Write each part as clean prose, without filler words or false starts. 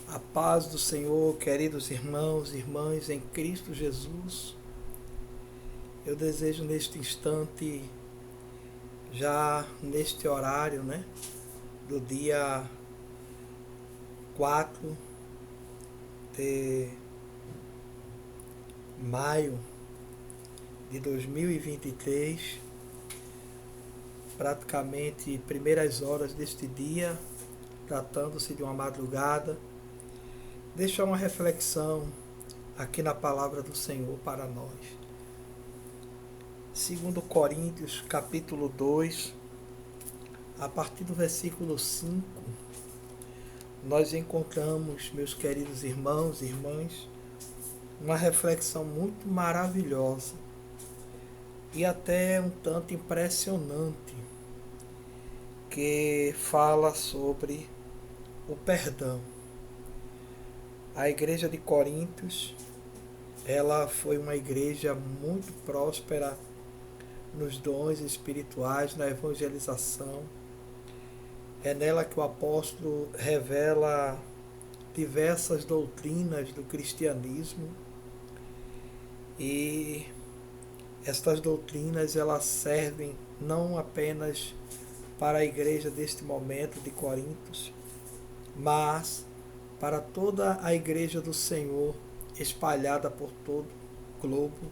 A paz do Senhor, queridos irmãos e irmãs em Cristo Jesus. Eu desejo neste instante, já neste horário, do dia 4 de maio de 2023, praticamente primeiras horas deste dia, tratando-se de uma madrugada, deixar uma reflexão aqui na palavra do Senhor para nós. Segundo Coríntios, capítulo 2, a partir do versículo 5, nós encontramos, meus queridos irmãos e irmãs, uma reflexão muito maravilhosa e até um tanto impressionante, que fala sobre o perdão. A igreja de Coríntios, ela foi uma igreja muito próspera nos dons espirituais, na evangelização. É nela que o apóstolo revela diversas doutrinas do cristianismo, e estas doutrinas elas servem não apenas para a igreja deste momento de Coríntios, mas para toda a igreja do Senhor espalhada por todo o globo,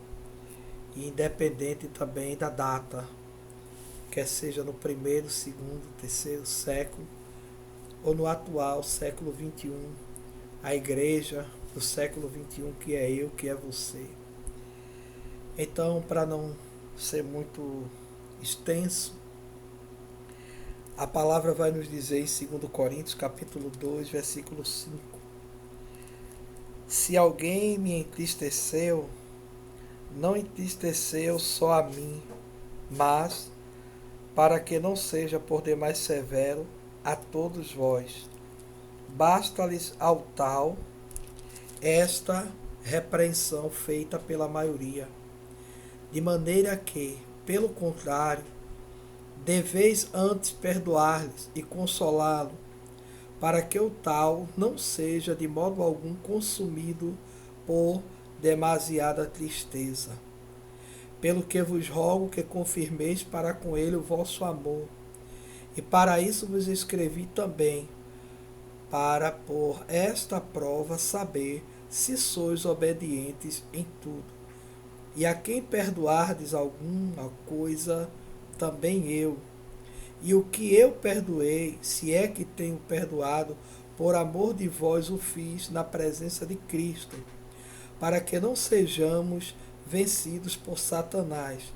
e independente também da data, quer seja no primeiro, segundo, terceiro século ou no atual século XXI, a igreja do século XXI, que é eu, que é você. Então, para não ser muito extenso, a palavra vai nos dizer em 2 Coríntios capítulo 2, versículo 5: se alguém me entristeceu, não entristeceu só a mim, mas, para que não seja por demais severo, a todos vós. Basta-lhes ao tal esta repreensão feita pela maioria, de maneira que, pelo contrário, deveis antes perdoar-lhes e consolá-lo, para que o tal não seja de modo algum consumido por demasiada tristeza. Pelo que vos rogo que confirmeis para com ele o vosso amor. E para isso vos escrevi também, para por esta prova saber se sois obedientes em tudo. E a quem perdoardes alguma coisa, também eu. E o que eu perdoei, se é que tenho perdoado, por amor de vós o fiz na presença de Cristo, para que não sejamos vencidos por Satanás,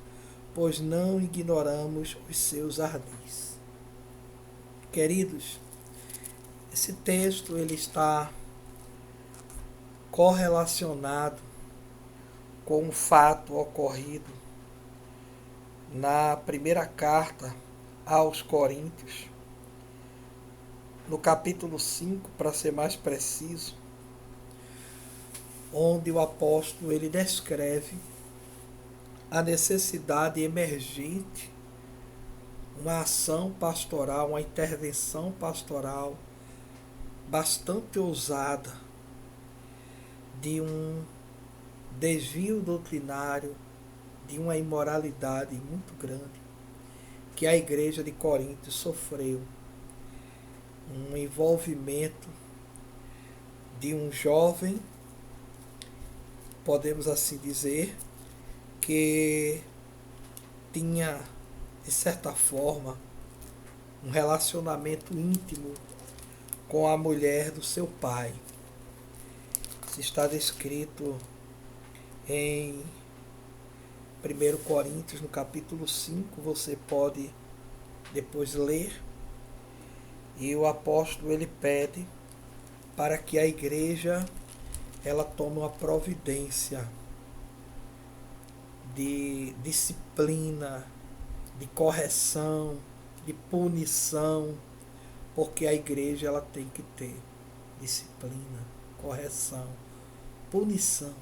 pois não ignoramos os seus ardis. Queridos, esse texto ele está correlacionado com um fato ocorrido na primeira carta aos Coríntios, no capítulo 5, para ser mais preciso, onde o apóstolo ele descreve a necessidade emergente, uma ação pastoral, uma intervenção pastoral bastante ousada de um desvio doutrinário, de uma imoralidade muito grande que a igreja de Corinto sofreu. Um envolvimento de um jovem, podemos assim dizer, que tinha, de certa forma, um relacionamento íntimo com a mulher do seu pai. Isso está descrito em 1 Coríntios, no capítulo 5, você pode depois ler. E o apóstolo ele pede para que a igreja ela tome uma providência de disciplina, de correção, de punição, porque a igreja ela tem que ter disciplina, correção, punição.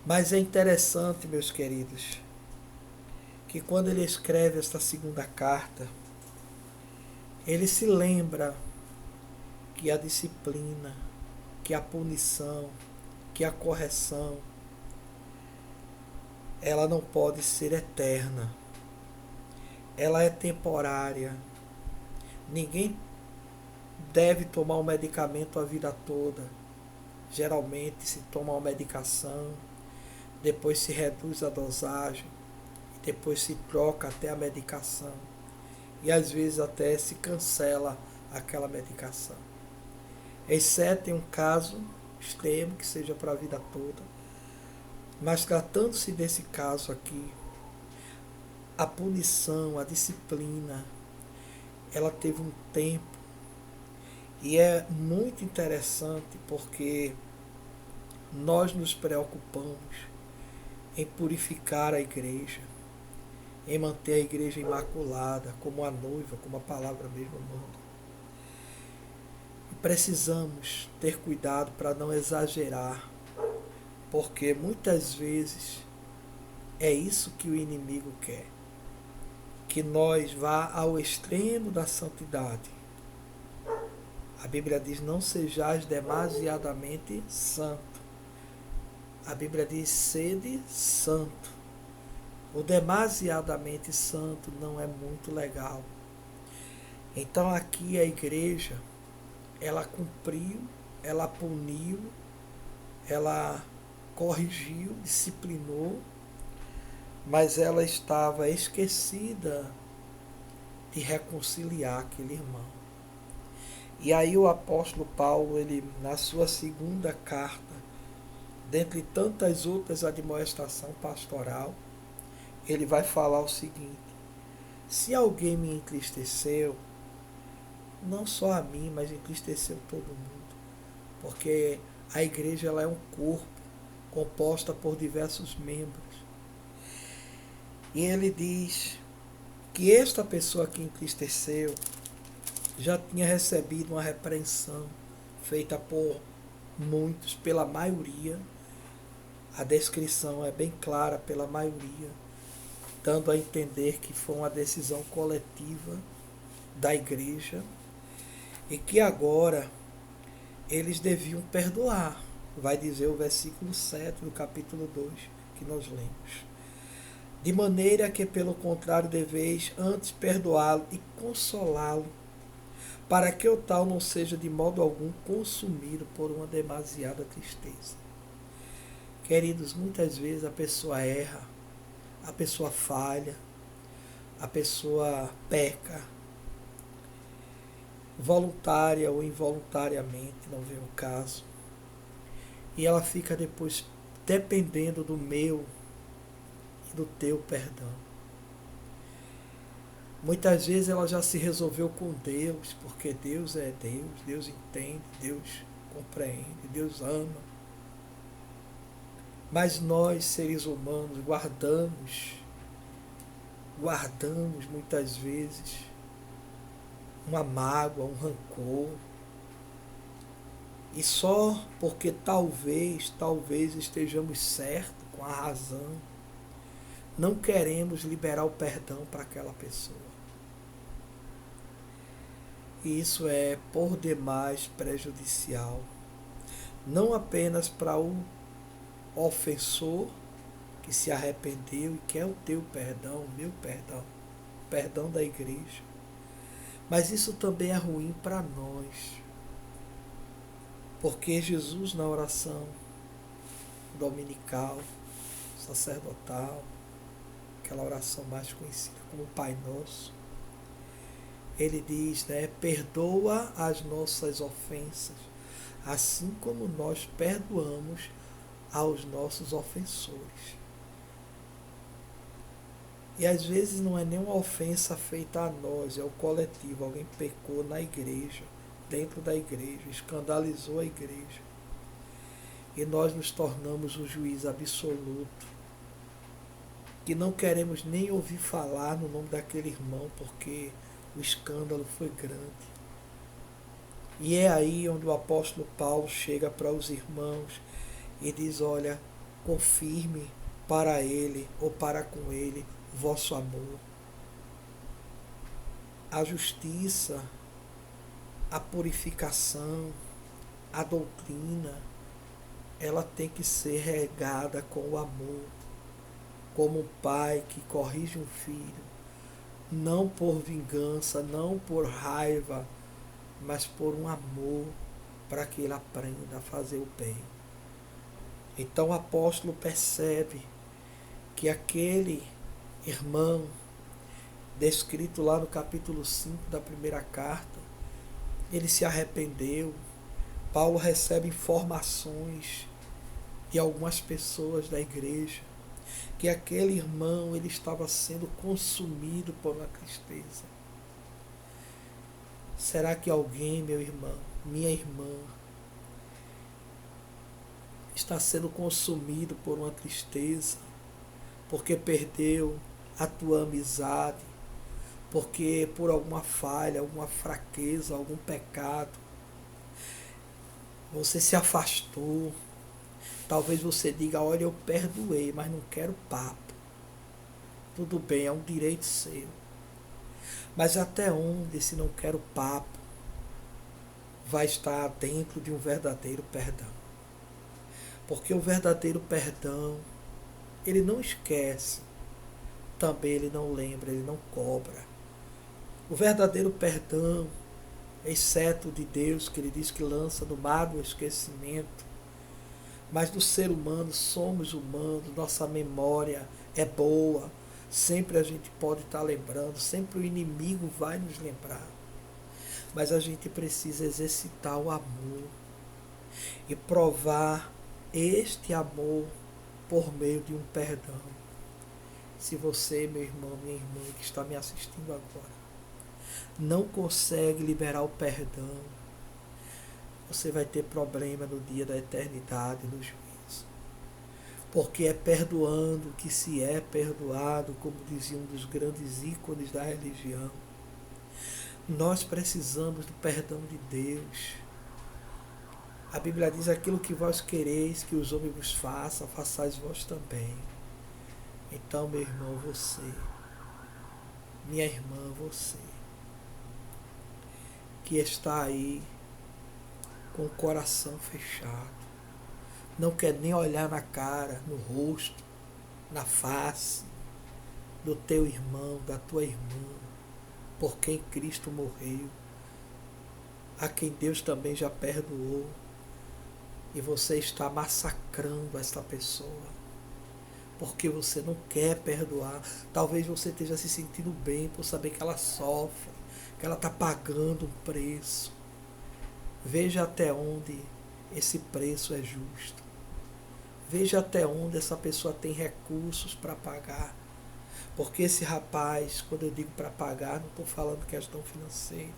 Mas é interessante, meus queridos, que quando ele escreve esta segunda carta, ele se lembra que a disciplina, que a punição, que a correção, ela não pode ser eterna. Ela é temporária. Ninguém deve tomar um medicamento a vida toda. Geralmente se toma uma medicação, depois se reduz a dosagem, depois se troca até a medicação e às vezes até se cancela aquela medicação. Exceto em um caso extremo que seja para a vida toda. Mas tratando-se desse caso aqui, a punição, a disciplina, ela teve um tempo. E é muito interessante porque nós nos preocupamos em purificar a igreja, em manter a igreja imaculada, como a noiva, como a palavra mesmo manda. E precisamos ter cuidado para não exagerar, porque muitas vezes é isso que o inimigo quer, que nós vá ao extremo da santidade. A Bíblia diz, não sejais demasiadamente santo. A Bíblia diz, sede santo. O demasiadamente santo não é muito legal. Então aqui a igreja, ela cumpriu, ela puniu, ela corrigiu, disciplinou, mas ela estava esquecida de reconciliar aquele irmão. E aí o apóstolo Paulo, ele, na sua segunda carta, dentre tantas outras admoestação pastoral, ele vai falar o seguinte: se alguém me entristeceu, não só a mim, mas entristeceu todo mundo, porque a igreja ela é um corpo composta por diversos membros. E ele diz que esta pessoa que entristeceu já tinha recebido uma repreensão feita por muitos, pela maioria. A descrição é bem clara, pela maioria, dando a entender que foi uma decisão coletiva da igreja e que agora eles deviam perdoar. Vai dizer o versículo 7 do capítulo 2 que nós lemos. De maneira que, pelo contrário, deveis antes perdoá-lo e consolá-lo, para que o tal não seja de modo algum consumido por uma demasiada tristeza. Queridos, muitas vezes a pessoa erra, a pessoa falha, a pessoa peca, voluntária ou involuntariamente, não vem o caso, e ela fica depois dependendo do meu e do teu perdão. Muitas vezes ela já se resolveu com Deus, porque Deus é Deus, Deus entende, Deus compreende, Deus ama. Mas nós, seres humanos, guardamos muitas vezes uma mágoa, um rancor. E só porque talvez estejamos certos, com a razão, não queremos liberar o perdão para aquela pessoa. E isso é por demais prejudicial, não apenas para o ofensor que se arrependeu e quer o teu perdão, o meu perdão, o perdão da igreja, mas isso também é ruim para nós, porque Jesus, na oração dominical, sacerdotal, aquela oração mais conhecida como Pai Nosso, ele diz, perdoa as nossas ofensas, assim como nós perdoamos aos nossos ofensores. E às vezes não é nenhuma ofensa feita a nós, é o coletivo. Alguém pecou na igreja, dentro da igreja, escandalizou a igreja. E nós nos tornamos o juiz absoluto, que não queremos nem ouvir falar no nome daquele irmão, porque o escândalo foi grande. E é aí onde o apóstolo Paulo chega para os irmãos e diz, olha, confirme para ele ou para com ele o vosso amor. A justiça a purificação, a doutrina, ela tem que ser regada com o amor, como um pai que corrige um filho, não por vingança, não por raiva, mas por um amor, para que ele aprenda a fazer o bem. Então o apóstolo percebe que aquele irmão, descrito lá no capítulo 5 da primeira carta, ele se arrependeu. Paulo recebe informações de algumas pessoas da igreja que aquele irmão ele estava sendo consumido por uma tristeza. Será que alguém, meu irmão, minha irmã, está sendo consumido por uma tristeza porque perdeu a tua amizade, porque por alguma falha, alguma fraqueza, algum pecado, você se afastou? Talvez você diga, olha, eu perdoei, mas não quero papo. Tudo bem, é um direito seu. Mas até onde esse não quero papo vai estar dentro de um verdadeiro perdão? Porque o verdadeiro perdão, ele não esquece, também ele não lembra, ele não cobra. O verdadeiro perdão, exceto de Deus, que ele diz que lança no mar do esquecimento, mas do ser humano, somos humanos, nossa memória é boa, sempre a gente pode estar lembrando, sempre o inimigo vai nos lembrar. Mas a gente precisa exercitar o amor e provar este amor por meio de um perdão. Se você, meu irmão, minha irmã, que está me assistindo agora, não consegue liberar o perdão, você vai ter problema no dia da eternidade, no juízo. Porque é perdoando que se é perdoado, como dizia um dos grandes ícones da religião. Nós precisamos do perdão de Deus. A Bíblia diz, aquilo que vós quereis que os homens vos façam, façais vós também. Então, meu irmão, você, minha irmã, você, que está aí com o coração fechado, não quer nem olhar na cara, no rosto, na face do teu irmão, da tua irmã, por quem Cristo morreu, a quem Deus também já perdoou, e você está massacrando essa pessoa, porque você não quer perdoar. Talvez você esteja se sentindo bem por saber que ela sofre, que ela está pagando um preço. Veja até onde esse preço é justo. Veja até onde essa pessoa tem recursos para pagar. Porque esse rapaz, quando eu digo para pagar, não estou falando questão financeira,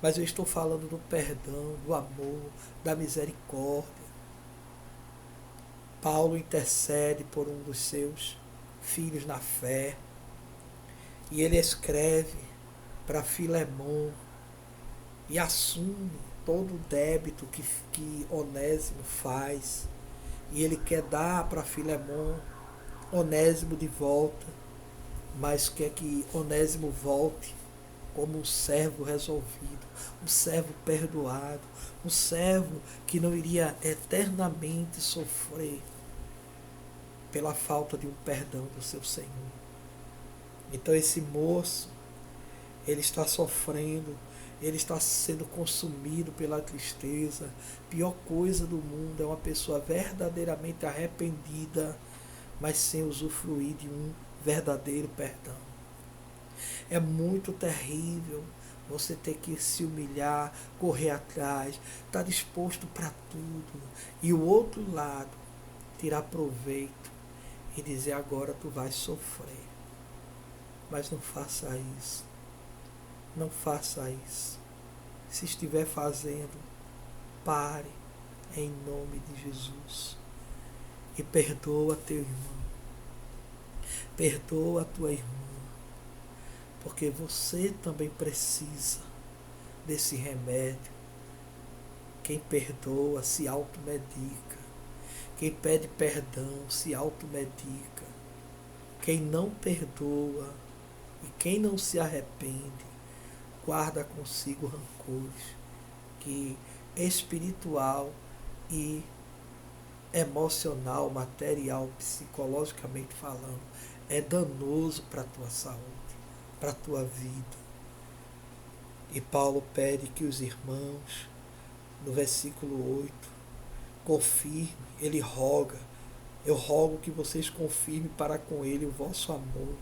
mas eu estou falando do perdão, do amor, da misericórdia. Paulo intercede por um dos seus filhos na fé, e ele escreve para Filemon e assume todo o débito que Onésimo faz, e ele quer dar para Filemon Onésimo de volta, mas quer que Onésimo volte como um servo resolvido, um servo perdoado, um servo que não iria eternamente sofrer pela falta de um perdão do seu Senhor. Então esse moço, ele está sofrendo, ele está sendo consumido pela tristeza. A pior coisa do mundo é uma pessoa verdadeiramente arrependida, mas sem usufruir de um verdadeiro perdão. É muito terrível você ter que se humilhar, correr atrás, estar disposto para tudo, e o outro lado tirar proveito e dizer, agora tu vais sofrer. Mas não faça isso. Não faça isso. Se estiver fazendo, pare em nome de Jesus e perdoa teu irmão. Perdoa a tua irmã, porque você também precisa desse remédio. Quem perdoa se automedica. Quem pede perdão se automedica. Quem não perdoa e quem não se arrepende, guarda consigo rancores que espiritual e emocional, material, psicologicamente falando, é danoso para a tua saúde, para a tua vida. E Paulo pede que os irmãos, no versículo 8, confirme, ele roga, eu rogo que vocês confirmem para com ele o vosso amor.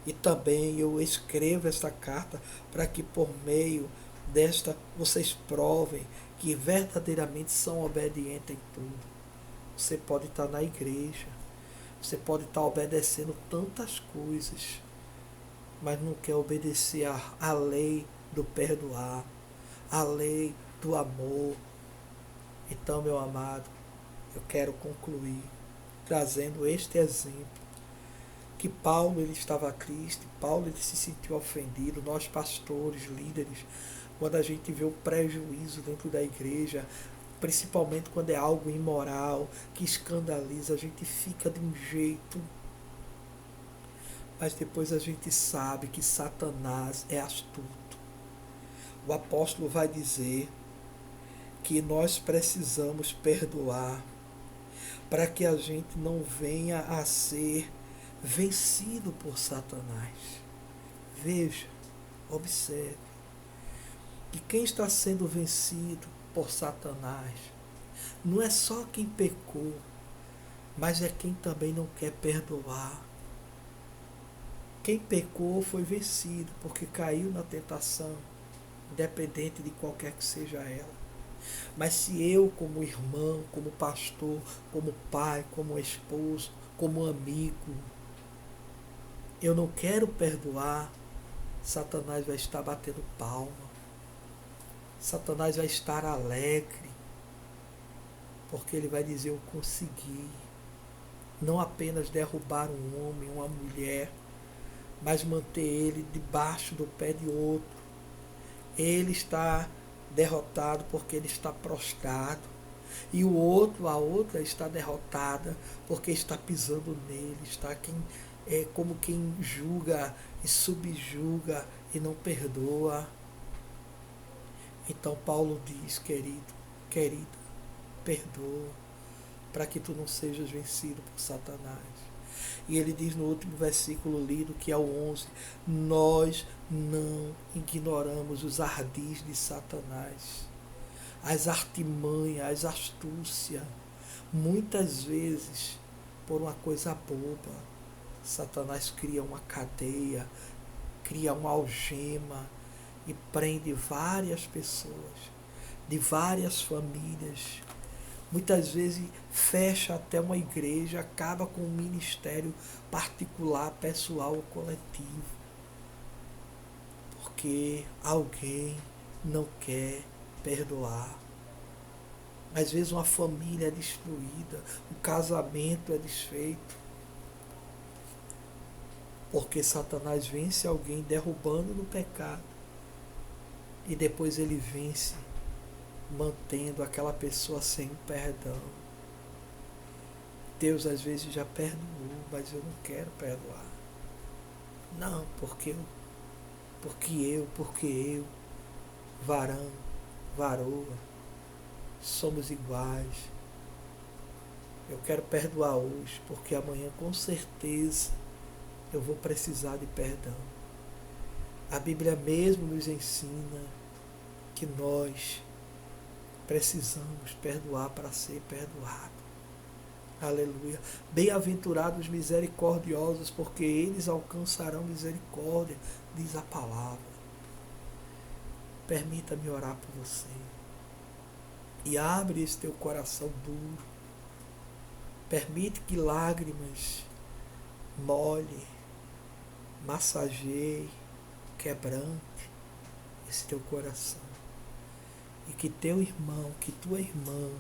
E também eu escrevo esta carta para que por meio desta vocês provem que verdadeiramente são obedientes em tudo. Você pode estar na igreja, você pode estar obedecendo tantas coisas, mas não quer obedecer à lei do perdoar, à lei do amor. Então, meu amado, eu quero concluir trazendo este exemplo, que Paulo ele estava triste, Paulo ele se sentiu ofendido, nós pastores, líderes, quando a gente vê o prejuízo dentro da igreja, principalmente quando é algo imoral, que escandaliza, a gente fica de um jeito, mas depois a gente sabe que Satanás é astuto. O apóstolo vai dizer que nós precisamos perdoar para que a gente não venha a ser vencido por Satanás. Veja, observe, que quem está sendo vencido por Satanás não é só quem pecou, mas é quem também não quer perdoar. Quem pecou foi vencido porque caiu na tentação, independente de qualquer que seja ela. Mas se eu, como irmão, como pastor, como pai, como esposo, como amigo, eu não quero perdoar, Satanás vai estar batendo palma. Satanás vai estar alegre, porque ele vai dizer: eu consegui. Não apenas derrubar um homem, uma mulher, mas manter ele debaixo do pé de outro. Ele está derrotado porque ele está prostrado. E o outro, a outra está derrotada porque está pisando nele, está como quem julga e subjuga e não perdoa. Então Paulo diz: querido, querida, perdoa, para que tu não sejas vencido por Satanás. E ele diz no último versículo lido, que é o 11, nós não ignoramos os ardis de Satanás, as artimanhas, as astúcias. Muitas vezes, por uma coisa boba, Satanás cria uma cadeia, cria uma algema e prende várias pessoas, de várias famílias. Muitas vezes fecha até uma igreja, acaba com um ministério particular, pessoal ou coletivo. Porque alguém não quer perdoar. Às vezes uma família é destruída, um casamento é desfeito. Porque Satanás vence alguém derrubando no pecado. E depois ele vence mantendo aquela pessoa sem o perdão. Deus às vezes já perdoou, mas eu não quero perdoar. Não, porque eu, varão, varoa, somos iguais. Eu quero perdoar hoje, porque amanhã com certeza eu vou precisar de perdão. A Bíblia mesmo nos ensina que nós precisamos perdoar para ser perdoado. Aleluia. Bem-aventurados misericordiosos, porque eles alcançarão misericórdia, diz a palavra. Permita-me orar por você. E abre esse teu coração duro. Permite que lágrimas molhe, massageie, quebrante esse teu coração. E que teu irmão, que tua irmã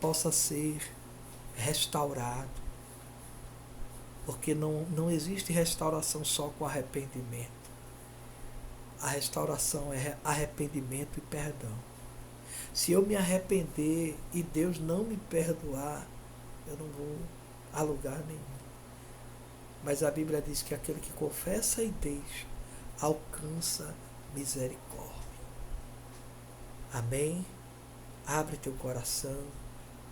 possa ser restaurado. Porque não existe restauração só com arrependimento. A restauração é arrependimento e perdão. Se eu me arrepender e Deus não me perdoar, eu não vou a lugar nenhum. Mas a Bíblia diz que aquele que confessa e deixa alcança misericórdia. Amém? Abre teu coração,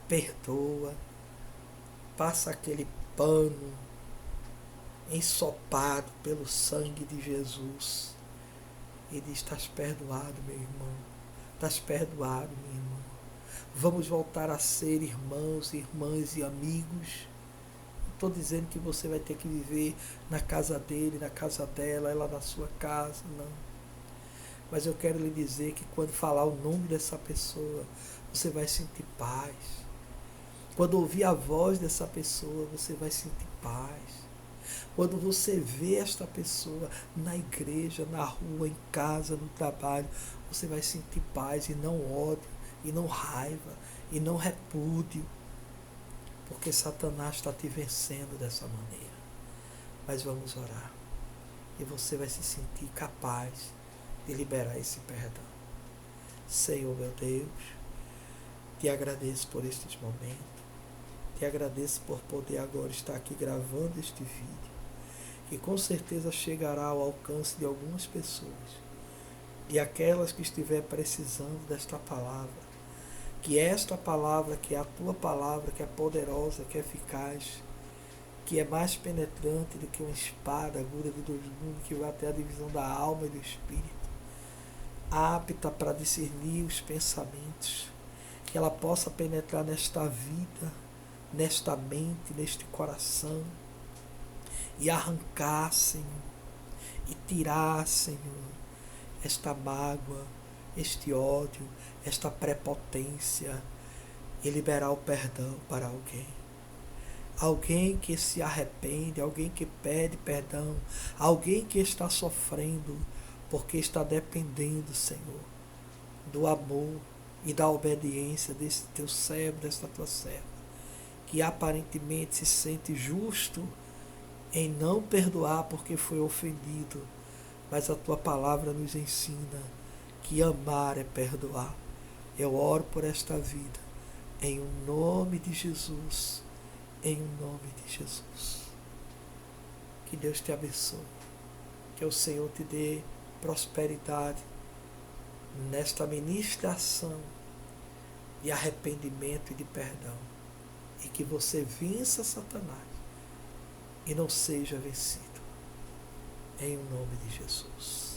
perdoa, passa aquele pano ensopado pelo sangue de Jesus e diz: estás perdoado, meu irmão, estás perdoado, minha irmã. Vamos voltar a ser irmãos, irmãs e amigos. Não estou dizendo que você vai ter que viver na casa dele, na casa dela, ela na sua casa, não. Mas eu quero lhe dizer que quando falar o nome dessa pessoa, você vai sentir paz. Quando ouvir a voz dessa pessoa, você vai sentir paz. Quando você vê esta pessoa na igreja, na rua, em casa, no trabalho, você vai sentir paz e não ódio, e não raiva, e não repúdio, porque Satanás está te vencendo dessa maneira. Mas vamos orar, e você vai se sentir capaz de liberar esse perdão. Senhor meu Deus, te agradeço por estes momentos, te agradeço por poder agora estar aqui gravando este vídeo, que com certeza chegará ao alcance de algumas pessoas, e aquelas que estiver precisando desta palavra, que esta palavra, que é a tua palavra, que é poderosa, que é eficaz, que é mais penetrante do que uma espada aguda de dois gumes, que vai até a divisão da alma e do espírito, apta para discernir os pensamentos, que ela possa penetrar nesta vida, nesta mente, neste coração, e arrancar, Senhor, e tirar, Senhor, esta mágoa, este ódio, esta prepotência, e liberar o perdão para alguém. Alguém que se arrepende, alguém que pede perdão, alguém que está sofrendo, porque está dependendo, Senhor, do amor e da obediência desse teu servo, desta tua serva, que aparentemente se sente justo em não perdoar porque foi ofendido, mas a tua palavra nos ensina que amar é perdoar. Eu oro por esta vida, em nome de Jesus, em nome de Jesus. Que Deus te abençoe, que o Senhor te dê prosperidade nesta ministração de arrependimento e de perdão, e que você vença Satanás e não seja vencido, em nome de Jesus.